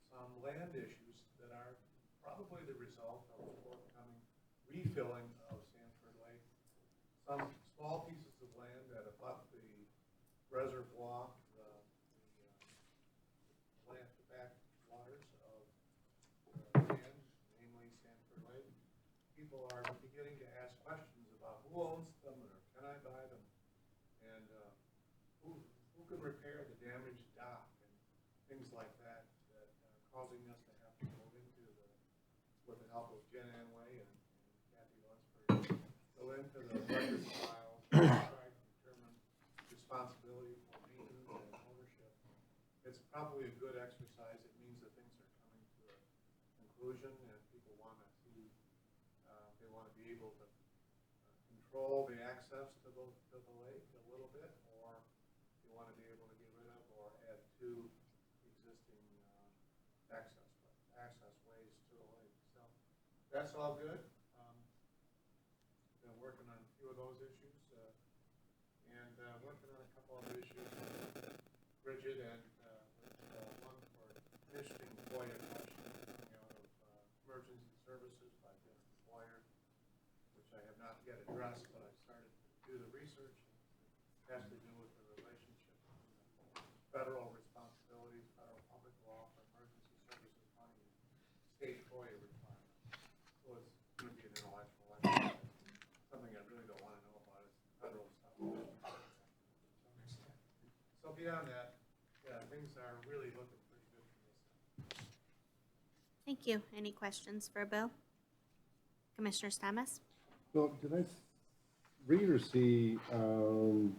Speaker 10: some land issues that are probably the result of the forthcoming refilling of Sanford Lake. Some small pieces of land that abut the reservoir, the back waters of the land, namely Sanford Lake. People are beginning to ask questions about who owns them or can I buy them, and who can repair the damaged dock and things like that that are causing us to have to go into the, with the help of Jen Ann Way and Kathy Lunsford, go into the record files and try to determine responsibility for maintenance and ownership. It's probably a good exercise. It means that things are coming to a conclusion and people want to see, they want to be able to control the access to the lake a little bit, or they want to be able to get rid of or add to existing access ways to the lake. So that's all good. Been working on a few of those issues and working on a couple of issues with Bridget and one for interesting FOIA question coming out of emergency services by Jennifer Boyer, which I have not yet addressed, but I started to do the research. It has to do with the relationship between federal responsibilities, federal public law for emergency services money, and state FOIA requirements. So it's going to be an intellectual exercise. Something I really don't want to know about is federal stuff. To some extent. So beyond that, yeah, things are really looking pretty good for this.
Speaker 1: Thank you. Any questions for Bill? Commissioner Stamas?
Speaker 7: No, did I read or see, I can't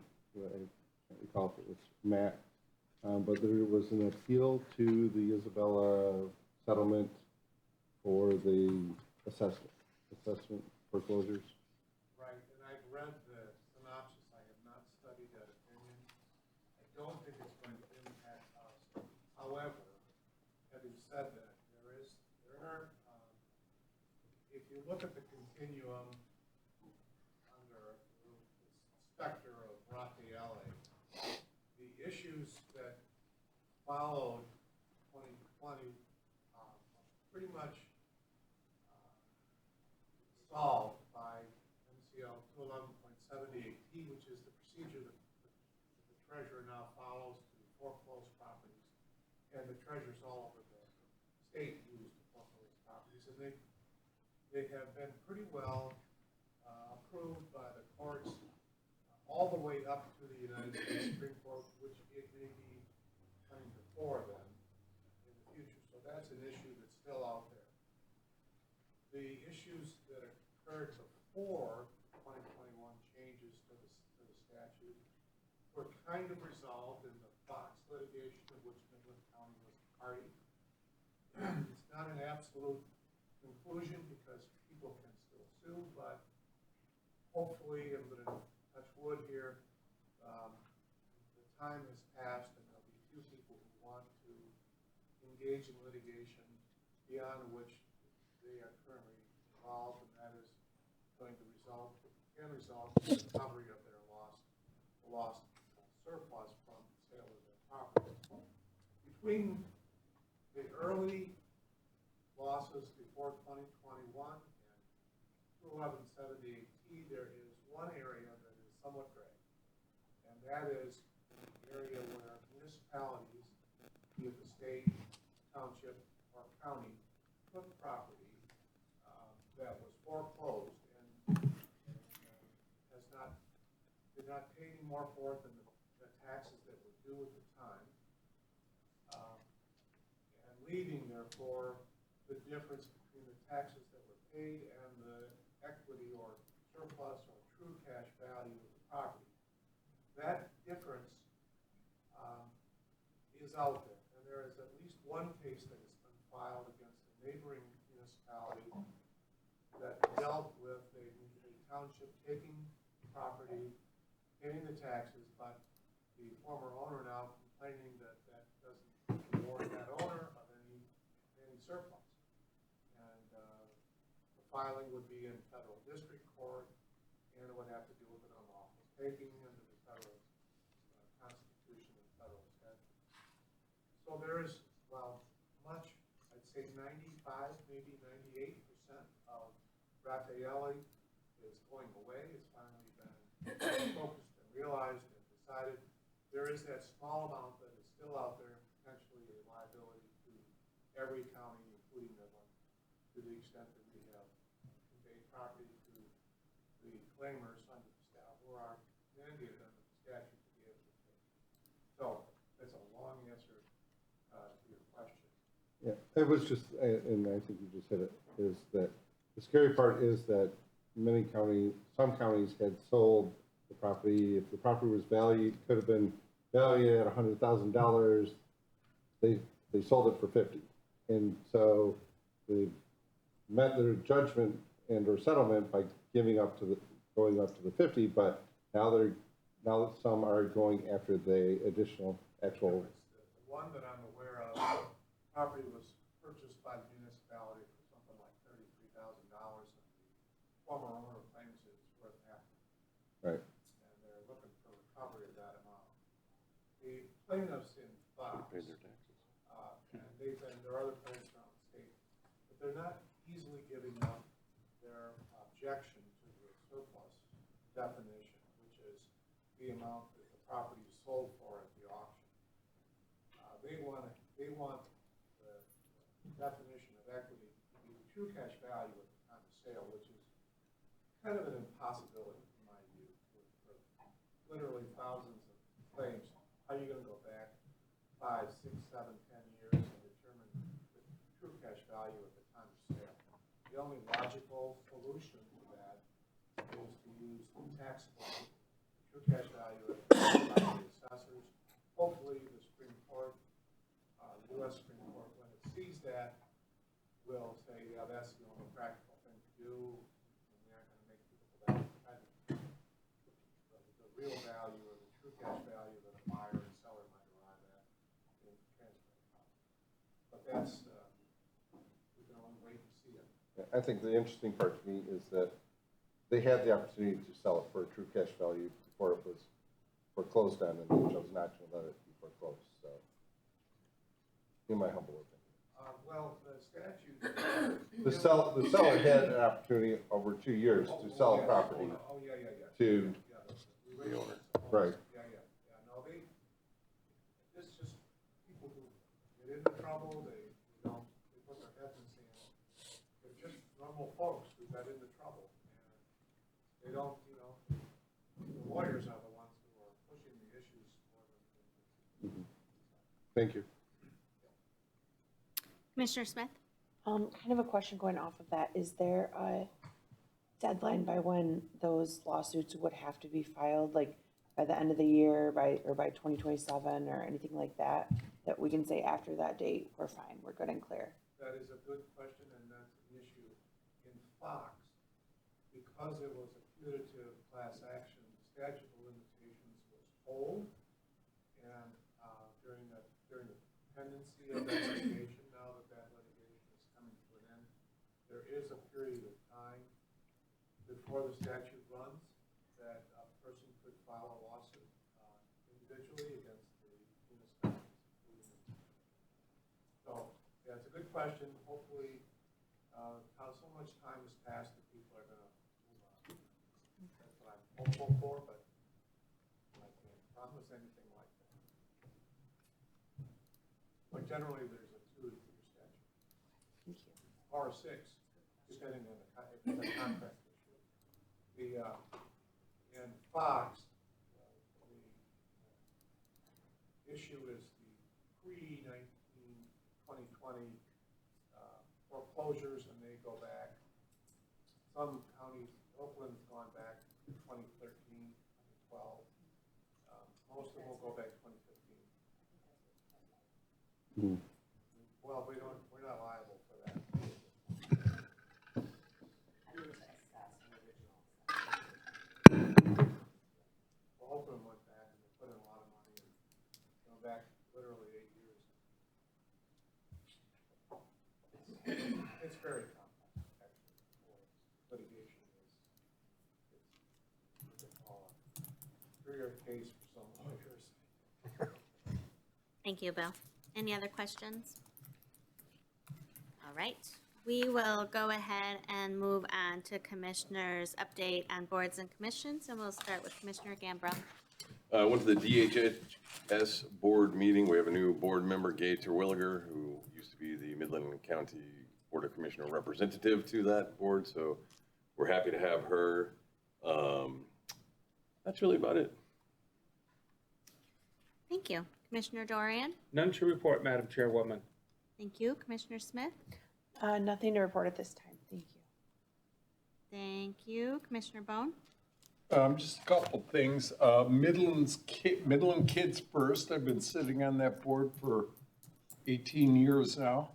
Speaker 7: recall if it was Matt, but there was an appeal to the Isabella settlement for the assessment foreclosures?
Speaker 10: Right, and I've read the synopsis. I have not studied that opinion. I don't think it's going to impact us. However, having said that, if you look at the continuum under the specter of Raffaele, the issues that followed 2020 pretty much solved by MCL 211.78P, which is the procedure that the treasurer now follows to foreclose properties, and the treasurers all over the state use to foreclose properties, and they have been pretty well approved by the courts all the way up to the United States Supreme Court, which it may be coming before them in the future. So that's an issue that's still out there. The issues that occurred before 2021 changes to the statute were kind of resolved in the Fox litigation, of which Midland County was a party. It's not an absolute conclusion because people can still sue, but hopefully, I'm going to touch wood here, the time has passed and there'll be few people who want to engage in litigation beyond which they are currently involved, and that is going to result in the recovery of their lost surplus from the sale of their property. Between the early losses before 2021 and 211.78T, there is one area that is somewhat gray, and that is the area where municipalities municipalities, be it the state, township, or county, took property that was foreclosed and has not, did not pay any more for it than the taxes that were due at the time, and leaving therefore the difference between the taxes that were paid and the equity or surplus or true cash value of the property. That difference is out there, and there is at least one case that has been filed against a neighboring municipality that dealt with a township taking property, paying the taxes, but the former owner now complaining that that doesn't reward that owner of any surplus. And the filing would be in federal district court, and it would have to do with an unlawful taking under the federal constitution and federal statute. So there is, well, much, I'd say 95, maybe 98% of Raffaelli is going away. It's finally been focused and realized and decided. There is that small amount that is still out there, potentially a liability to every county, including Midland, to the extent that we have conveyed property to the claimers under the statute, who are mandated under the statute to be able to pay. So that's a long answer to your question.
Speaker 7: Yeah, it was just, and I think you just hit it, is that the scary part is that some counties had sold the property. If the property was valued, could have been valued at $100,000, they sold it for 50. And so they met their judgment and or settlement by going up to the 50, but now that some are going after the additional actual.
Speaker 10: The one that I'm aware of, property was purchased by the municipality for something like $33,000, and the former owner claims it's worth half.
Speaker 7: Right.
Speaker 10: And they're looking for recovery of that amount. The plaintiffs in Fox, and there are other plaintiffs around the state, but they're not easily giving up their objection to the surplus definition, which is the amount that the property is sold for at the auction. They want the definition of equity to be the true cash value at the time of sale, which is kind of an impossibility in my view. With literally thousands of claims, how are you going to go back 5, 6, 7, 10 years and determine the true cash value at the time of sale? The only logical solution to that is to use the taxable true cash value at the time of the assessors. Hopefully, the Supreme Court, the U.S. Supreme Court, when it sees that, will say, yeah, that's the only practical thing to do. And we aren't going to make people go back and try to the real value or the true cash value that a buyer and seller might arrive at in transfer cost. But that's, we can only wait and see it.
Speaker 7: I think the interesting part to me is that they had the opportunity to sell it for a true cash value before it was foreclosed on, and they chose not to let it be foreclosed. So, in my humble opinion.
Speaker 10: Well, the statute.
Speaker 7: The seller had an opportunity over 2 years to sell a property
Speaker 10: Oh, yeah.
Speaker 7: to,
Speaker 10: The owner.
Speaker 7: Right.
Speaker 10: Yeah, no, it's just people who get into trouble, they put their heads in the sand. They're just normal folks who got into trouble, and they don't, the lawyers are the ones who are pushing the issues more than.
Speaker 7: thank you.
Speaker 1: Commissioner Smith?
Speaker 2: Kind of a question going off of that. Is there a deadline by when those lawsuits would have to be filed, like by the end of the year, by 2027 or anything like that, that we can say after that date, we're fine, we're good and clear?
Speaker 10: That is a good question, and that's an issue in Fox. Because it was a putative class action, the statute of limitations was told, and during the pendency of that litigation, now that that litigation is coming to an end, there is a period of time before the statute runs that a person could file a lawsuit individually against the municipalities. So, yeah, it's a good question. Hopefully, so much time has passed that people are going to move on. That's what I'm hopeful for, but I can't promise anything like that. generally there's a 2 to 3 statute,
Speaker 2: Thank you.
Speaker 10: or 6, depending on the contract issue. In Fox, the issue is the pre-2020 foreclosures, and they go back. Some counties, Oakland's gone back to 2013, 2012. Most of them will go back to 2015. Well, we're not liable for that. Well, Oakland went back and they put in a lot of money and gone back literally 8 years. It's very complex, actually. Litigation is, it's what they call a three-year case for some lawyers.
Speaker 1: Thank you, Bill. Any other questions? All right, we will go ahead and move on to commissioners' update on boards and commissions, and we'll start with Commissioner Gambrell.
Speaker 11: I went to the DHS board meeting. We have a new board member, Gay Terwilliger, who used to be the Midland County Board of Commissioner representative to that board, so we're happy to have her. That's really about it.
Speaker 1: Thank you. Commissioner Dorian?
Speaker 12: None to report, Madam Chairwoman.
Speaker 1: Thank you. Commissioner Smith?
Speaker 2: Nothing to report at this time. Thank you.
Speaker 1: Thank you. Commissioner Bone?
Speaker 8: Just a couple things. Midland Kids First, I've been sitting on that board for 18 years now.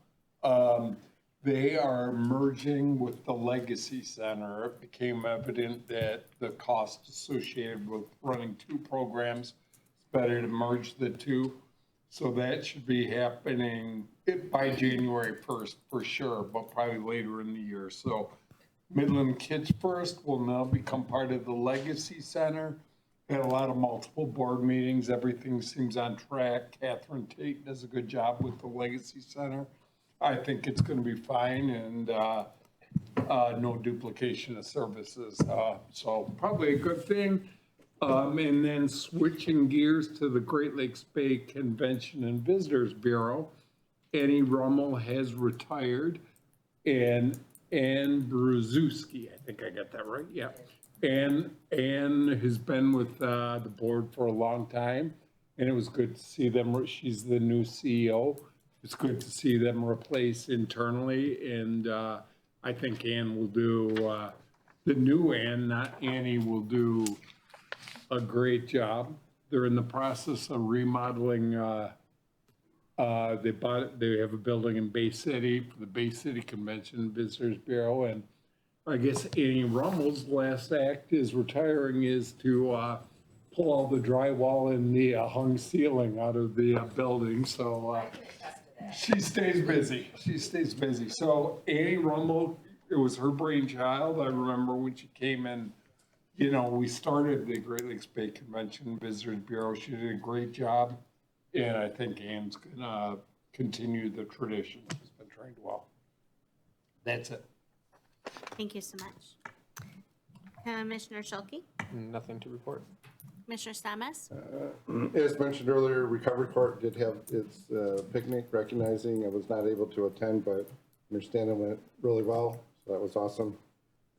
Speaker 8: They are merging with the Legacy Center. It became evident that the cost associated with running 2 programs, it's better to merge the 2. So that should be happening by January 1st for sure, but probably later in the year. So Midland Kids First will now become part of the Legacy Center. Had a lot of multiple board meetings. Everything seems on track. Catherine Tate does a good job with the Legacy Center. I think it's going to be fine, and no duplication of services. So probably a good thing. And then switching gears to the Great Lakes Bay Convention and Visitors Bureau, Annie Rummel has retired, and Ann Brzezinski, I think I got that right, yeah. Ann has been with the board for a long time, and it was good to see them. She's the new CEO. It's good to see them replaced internally, and I think Ann will do, the new Ann, not Annie, will do a great job. They're in the process of remodeling. They have a building in Bay City for the Bay City Convention and Visitors Bureau, and I guess Annie Rummel's last act is retiring is to pull all the drywall and the hung ceiling out of the building. So she stays busy. She stays busy. So Annie Rummel, it was her brainchild. I remember when she came in. You know, we started the Great Lakes Bay Convention and Visitors Bureau. She did a great job, and I think Ann's gonna continue the tradition. She's been trained well. That's it.
Speaker 1: Thank you so much. Commissioner Schulke?
Speaker 5: Nothing to report.
Speaker 1: Commissioner Stamas?
Speaker 7: As mentioned earlier, Recovery Court did have its picnic, recognizing I was not able to attend, but understand it went really well, so that was awesome.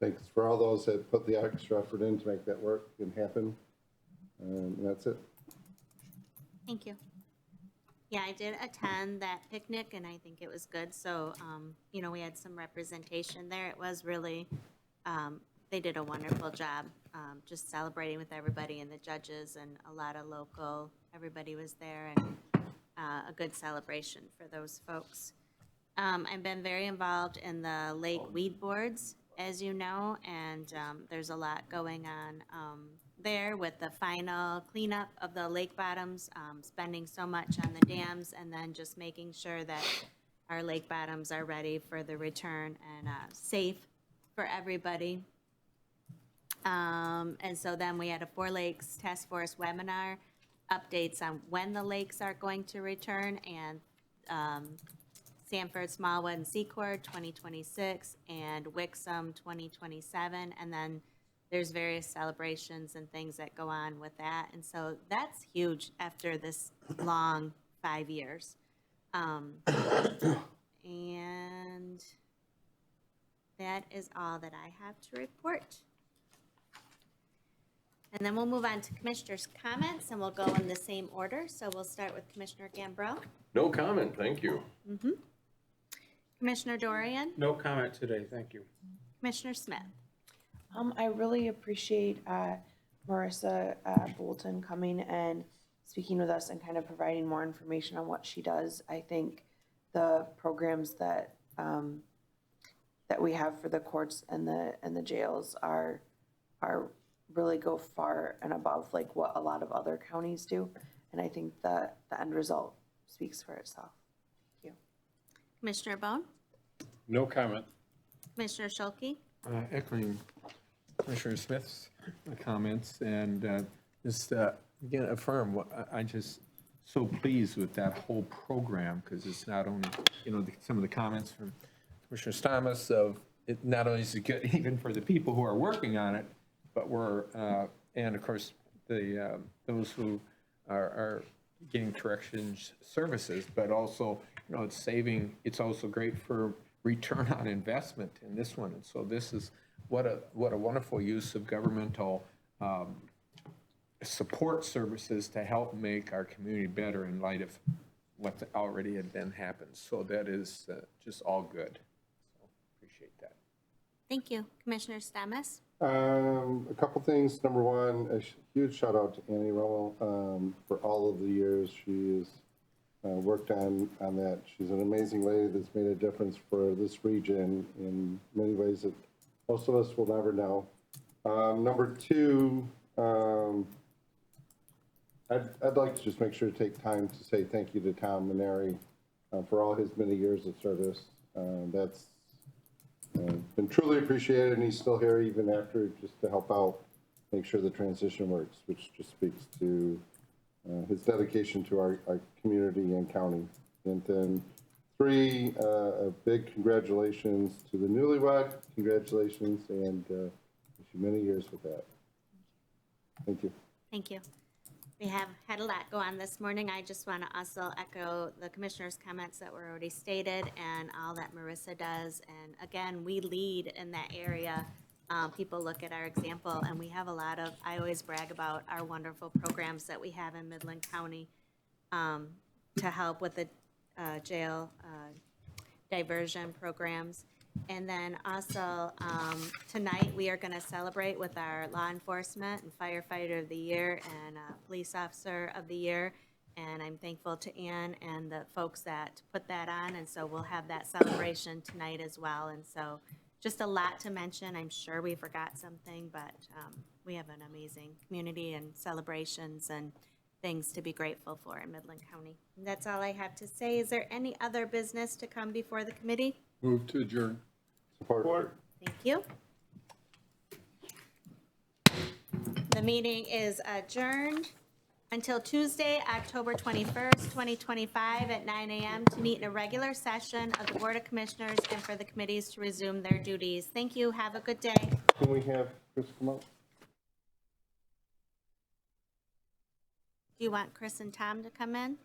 Speaker 7: Thanks for all those that put the extra effort in to make that work and happen. And that's it.
Speaker 1: Thank you. Yeah, I did attend that picnic, and I think it was good. So, you know, we had some representation there. It was really, they did a wonderful job, just celebrating with everybody and the judges and a lot of local, everybody was there, and a good celebration for those folks. I've been very involved in the lake weed boards, as you know, and there's a lot going on there with the final cleanup of the lake bottoms, spending so much on the dams, and then just making sure that our lake bottoms are ready for the return and safe for everybody. And so then we had a 4 Lakes Task Force webinar, updates on when the lakes are going to return, and Sanford, Smallwood, and Secord 2026, and Wixom 2027, and then there's various celebrations and things that go on with that, and so that's huge after this long 5 years. And that is all that I have to report. And then we'll move on to commissioners' comments, and we'll go in the same order. So we'll start with Commissioner Gambrell.
Speaker 11: No comment, thank you.
Speaker 1: Commissioner Dorian,
Speaker 12: No comment today, thank you.
Speaker 1: Commissioner Smith.
Speaker 2: I really appreciate Marissa Bolton coming and speaking with us and kind of providing more information on what she does. I think the programs that that we have for the courts and the jails are really go far and above like what a lot of other counties do. And I think the end result speaks for itself. Thank you.
Speaker 1: Commissioner Bone,
Speaker 8: No comment.
Speaker 1: Commissioner Schulke,
Speaker 5: Echoing Commissioner Smith's comments and just again affirm what I just so pleased with that whole program because it's not only, some of the comments from Commissioner Stamas of it not only is it good even for the people who are working on it, but and of course, those who are getting corrections services, but also, it's also great for return on investment in this one. And so this is what a wonderful use of governmental support services to help make our community better in light of what already had been happened. So that is just all good. So appreciate that.
Speaker 1: thank you. Commissioner Stamas.
Speaker 7: A couple things. Number one, a huge shout out to Annie Rummel for all of the years she's worked on that. She's an amazing lady that's made a difference for this region in many ways that most of us will never know. Number two, I'd like to just make sure to take time to say thank you to Tom Maneri for all his many years of service. That's been truly appreciated, and he's still here even after, just to help out, make sure the transition works, which just speaks to his dedication to our community and county. And then three, a big congratulations to the newlywed. Congratulations, and wish you many years with that. Thank you.
Speaker 1: Thank you. We have had a lot go on this morning. I just want to also echo the commissioner's comments that were already stated and all that Marissa does. And again, we lead in that area. People look at our example, and we have a lot of, I always brag about our wonderful programs that we have in Midland County to help with the jail diversion programs. And then also, tonight, we are going to celebrate with our law enforcement and firefighter of the year and police officer of the year. And I'm thankful to Ann and the folks that put that on. And so we'll have that celebration tonight as well. And so just a lot to mention. I'm sure we forgot something, but we have an amazing community and celebrations and things to be grateful for in Midland County. And that's all I have to say. Is there any other business to come before the committee?
Speaker 8: Move to adjourn.
Speaker 7: Support.
Speaker 1: Thank you. The meeting is adjourned until Tuesday, October 21st, 2025 at 9 a.m. to meet in a regular session of the Board of Commissioners and for the committees to resume their duties. Thank you. Have a good day.
Speaker 7: Can we have Chris come up?
Speaker 1: Do you want Chris and Tom to come in?